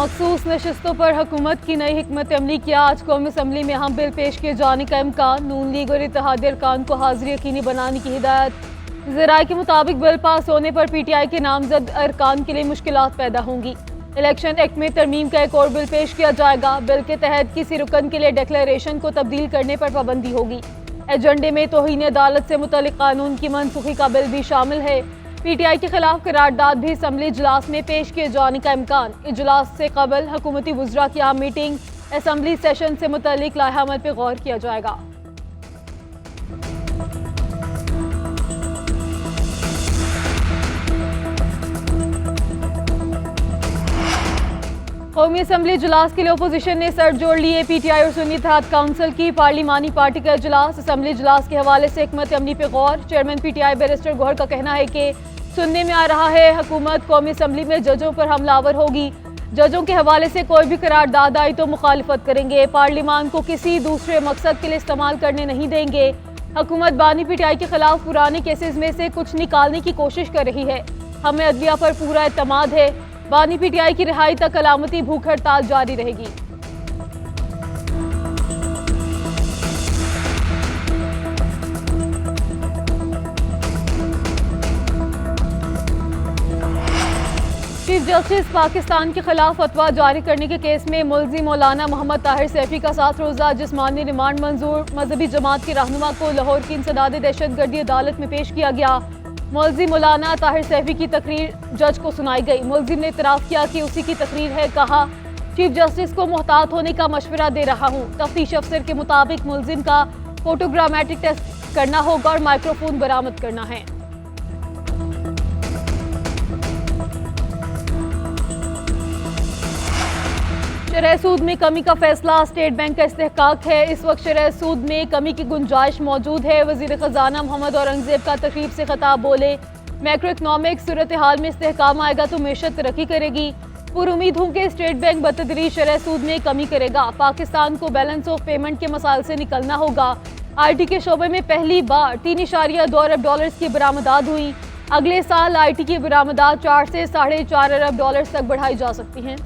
मखसूस नशस्तों पर हुकूमत की नई हिकमत अमली किया। आज कौमी असम्बली में अहम बिल पेश किए जाने का इम्कान। नून लीग और इत्तेहादी अरकान को हाजिरी यकीनी बनाने की हिदायत। ज़राए के मुताबिक बिल पास होने पर PTI के नामजद अरकान के लिए मुश्किलात पैदा होंगी। इलेक्शन एक्ट में तरमीम का एक और बिल पेश किया जाएगा। बिल के तहत किसी रुकन के लिए डिक्लेरेशन को तब्दील करने पर पाबंदी होगी। एजेंडे में तौहीन अदालत से मुतल्लिक कानून की मनसूखी का बिल भी शामिल है। PTI के खिलाफ करारदाद भी असम्बली इजलास में पेश किए जाने का इम्कान। इजलास से कबल हुकूमती वज़रा की आम मीटिंग असम्बली सेशन से मुतल्लिक लाहे-अमल पर गौर किया जाएगा। कौमी असम्बली इजलास के लिए अपोजिशन ने सर जोड़ लिए। PTI और सुन्नी इत्तेहाद काउंसिल की पार्लिमानी पार्टी का इजलास। असम्बली इजलास के हवाले से हिकमत अमली पे गौर। चेयरमैन PTI बैरिस्टर गौहर का कहना है कि सुनने में आ रहा है हुकूमत कौमी असम्बली में जजों पर हमलावर होगी। जजों के हवाले से कोई भी करारदाद आई तो मुखालिफत करेंगे। पार्लिमान को किसी दूसरे मकसद के लिए इस्तेमाल करने नहीं देंगे। हुकूमत बानी PTI के खिलाफ पुराने केसेस में से कुछ निकालने की कोशिश कर रही है। हमें अदलिया पर पूरा एतमाद है। बानी PTI की रिहाई तक अलामती भूख हड़ताल जारी रहेगी। चीफ जस्टिस पाकिस्तान के खिलाफ फतवा जारी करने के केस में मुलजिम मौलाना मोहम्मद ताहिर सैफी का 7 रोज़ा जिस्मानी रिमांड मंजूर। मजहबी जमात के रहनुमा को लाहौर की इंसदाद दहशतगर्दी अदालत में पेश किया गया। मुलजिम मौलाना ताहिर सैफी की तकरीर जज को सुनाई गई। मुलजिम ने इतराफ़ किया कि उसी की तकरीर है। कहा, चीफ जस्टिस को मोहतात होने का मशवरा दे रहा हूँ। तफ्तीश अफसर के मुताबिक मुलजिम का फोटोग्रामेट्रिक टेस्ट करना होगा और माइक्रोफोन बरामद करना है। शरह सूद में कमी का फैसला स्टेट बैंक का इस्तेहकाक है। इस वक्त शरह सूद में कमी की गुंजाइश मौजूद है। वजीर खजाना मोहम्मद औरंगजेब का तकरीब से खिताब बोले, मैक्रो इकनॉमिक सूरत हाल में इस्तेहकाम आएगा तो मैशत तरक्की करेगी। पुरुमीद हूँ कि स्टेट बैंक बतदरीज शरह सूद में कमी करेगा। पाकिस्तान को बैलेंस ऑफ पेमेंट के मसाइल से निकलना होगा। IT के शोबे में पहली बार 3.2 अरब डॉलर्स की बरामदात हुई। अगले साल IT की बरामदात 4 से 4.5 अरब डॉलर्स तक बढ़ाई जा सकती हैं।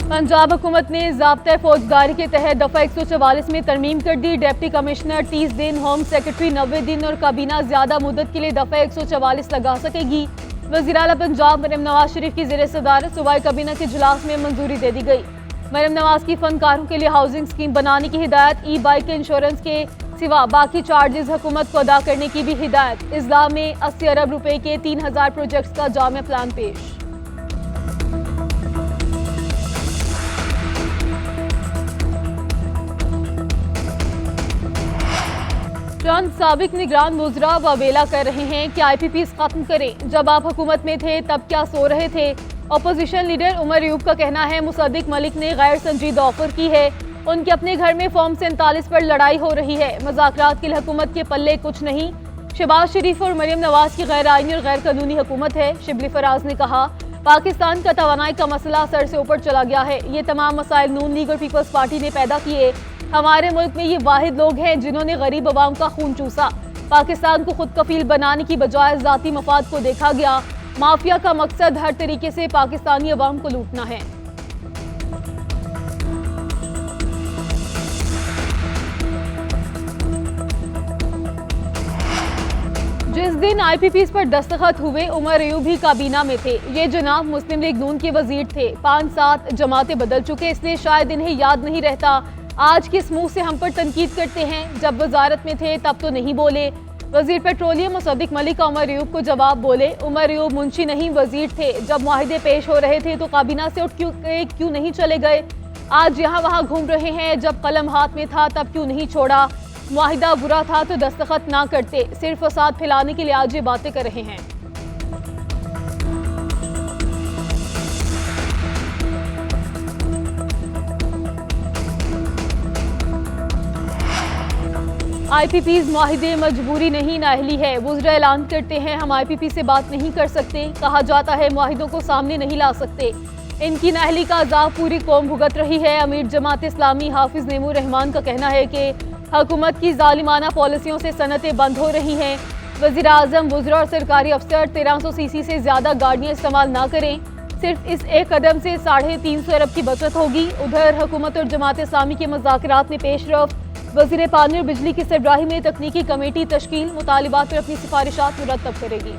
पंजाब हुकूमत ने ज़ाब्ता फौजदारी के तहत दफ़ा 144 में तरमीम कर दी। डिप्टी कमिश्नर 30 दिन, होम सेक्रेटरी 90 दिन और काबीना ज़्यादा मुद्दत के लिए दफ़ा 144 लगा सकेगी। वज़ीर आला पंजाब मरियम नवाज शरीफ की ज़ेर सदारत सूबाई काबीना के इजलास में मंजूरी दे दी गई। मरियम नवाज की फनकारों के लिए हाउसिंग स्कीम बनाने की हिदायत। E-बाइक के इंश्योरेंस के सिवा बाकी चार्जेस हुकूमत को अदा करने की भी हिदायत। इजला में 80 अरब रुपए के 3000 प्रोजेक्ट्स का जामे प्लान पेश। चंद साबिक निगरान वुज़रा वावेला कर रहे हैं कि IPPs खत्म करें। जब आप हुकूमत में थे तब क्या सो रहे थे। अपोजिशन लीडर उमर अयूब का कहना है मुसद्दिक मलिक ने गैर संजीदा ऑफर की है। उनके अपने घर में फॉर्म 47 पर लड़ाई हो रही है। मुज़ाकरात की हुकूमत के पल्ले कुछ नहीं। शहबाज शरीफ और मरियम नवाज की गैर आईनी और गैर कानूनी हुकूमत है। शिबली फराज ने कहा, पाकिस्तान का तवानाई का मसला सर से ऊपर चला गया है। ये तमाम मसाइल नून लीग और पीपल्स पार्टी ने पैदा किए। हमारे मुल्क में ये वाहिद लोग हैं जिन्होंने गरीब अवाम का खून चूसा। पाकिस्तान को खुद कफील बनाने की बजाय जाती मफाद को देखा गया। माफिया का मकसद हर तरीके से पाकिस्तानी अवाम को लूटना है। जिस दिन IPPs पर दस्तखत हुए उमर अयूब भी काबीना में थे। ये जनाब मुस्लिम लीग नून के वजीर थे। 5-7 जमातें बदल चुके, इसलिए शायद इन्हें याद नहीं रहता। आज किस मुंह से हम पर तनकीद करते हैं। जब वजारत में थे तब तो नहीं बोले। वजीर पेट्रोलियम मुसद्दिक मलिक उमर अयूब को जवाब बोले, उमर अयूब मुंशी नहीं वजीर थे। जब मुआहिदे पेश हो रहे थे तो काबीना से उठ क्यों नहीं चले गए। आज यहाँ वहाँ घूम रहे हैं। जब कलम हाथ में था तब क्यों नहीं छोड़ा। मुआहिदा बुरा था तो दस्तखत ना करते। सिर्फ फसाद फैलाने के लिए आज ये बातें कर रहे हैं। IPPs मुआहिदे मजबूरी नहीं नाअहली है। वुज़रा ऐलान करते हैं हम IPP से बात नहीं कर सकते। कहा जाता है मुआहिदों को सामने नहीं ला सकते। इनकी नाअहली का अज़ाब पूरी कौम भुगत रही है। अमीर जमात इस्लामी हाफिज नेमू रहमान का कहना है कि हुकूमत की जालिमाना पॉलिसियों से सनतें बंद हो रही हैं। वज़ीर आज़म, वुज़रा और सरकारी अफसर 1300 सीसी से ज़्यादा गाड़ियाँ इस्तेमाल ना करें। सिर्फ इस एक कदम से 350 अरब की बचत होगी। उधर हुकूमत और जमात इस्लामी के मुज़ाकरात में पेशरफ। वज़ीर पानी और बिजली की सरबराही में तकनीकी कमेटी तश्कील मुतालिबात पर अपनी सिफारिशात मुरतब करेगी।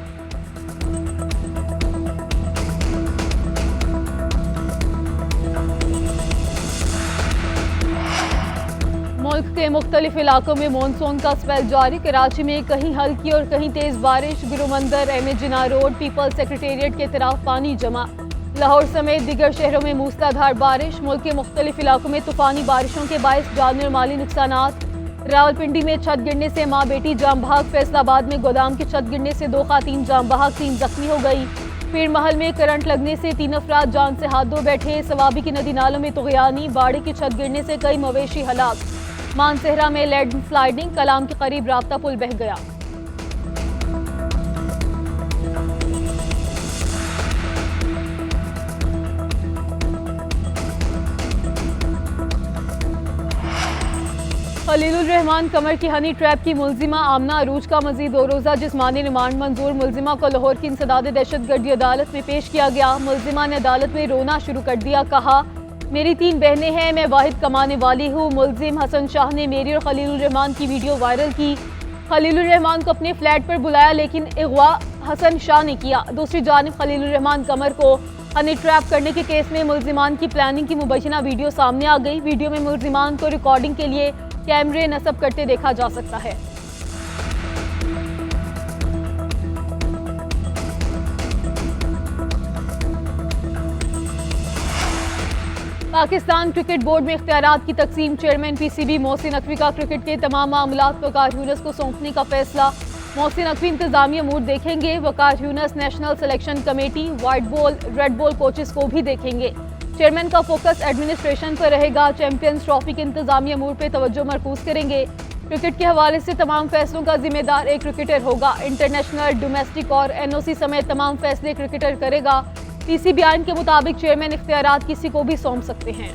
मुल्क के मुख्तलिफ इलाकों में मानसून का स्पेल जारी। कराची में कहीं हल्की और कहीं तेज बारिश। Gurumandir, M A Jinnah road, people's secretariat के तरफ पानी जमा। लाहौर समेत दीगर शहरों में मूसलाधार बारिश। मुल्क के मुख्तलिफ इलाकों में तूफानी बारिशों के बायस जानी और माली नुकसानात। रावलपिंडी में छत गिरने से माँ बेटी जाम बहक। फैसलाबाद में गोदाम की छत गिरने से 2 खातीन जाम बहक, 3 जख्मी हो गई। पीर महल में करंट लगने से 3 अफराद जान से हाथ धो बैठे। सवाबी की नदी नालों में तुगयानी। बाड़ी की छत गिरने से कई मवेशी हलाक। मानसेहरा में लैंड स्लाइडिंग। कलाम के करीब राब्ता पुल बह गया। खलीलुर रहमान कमर की हनी ट्रैप की मुलजिमा आमना अरूज का मजीद 2 रोज़ा जिस्मानी रिमांड मंजूर। मुलजिमा को लाहौर की इंसदाद दहशतगर्दी अदालत में पेश किया गया। मुलजिमा ने अदालत में रोना शुरू कर दिया। कहा, मेरी 3 बहनें हैं, मैं वाहिद कमाने वाली हूँ। मुलजिम हसन शाह ने मेरी और खलीलुर रहमान की वीडियो वायरल की। खलीलुर रहमान को अपने फ्लैट पर बुलाया, लेकिन अगवा हसन शाह ने किया। दूसरी जानिब खलीलुर रहमान कमर को हनी ट्रैप करने के केस में मुलजिमान की प्लानिंग की मुबैना वीडियो सामने आ गई। वीडियो में मुलजिमान को रिकॉर्डिंग के लिए कैमरे नस्ब करते देखा जा सकता है। पाकिस्तान क्रिकेट बोर्ड में इख्तियारात की तकसीम। चेयरमैन पीसीबी मोहसिन नकवी का क्रिकेट के तमाम मामलात वकार यूनुस को सौंपने का फैसला। मोहसिन नकवी इंतजामी अमूर देखेंगे। Waqar Younis national selection committee, white ball, red ball coaches को भी देखेंगे। चेयरमैन का फोकस एडमिनिस्ट्रेशन पर रहेगा। चैंपियंस ट्रॉफी के इंतजामी अमूर पर तवज्जो मरकूज करेंगे। क्रिकेट के हवाले से तमाम फैसलों का जिम्मेदार एक क्रिकेटर होगा। इंटरनेशनल, डोमेस्टिक और एनओसी समेत तमाम फैसले क्रिकेटर करेगा। पीसीबी आइन के मुताबिक चेयरमैन इख्तियारात किसी को भी सौंप सकते हैं।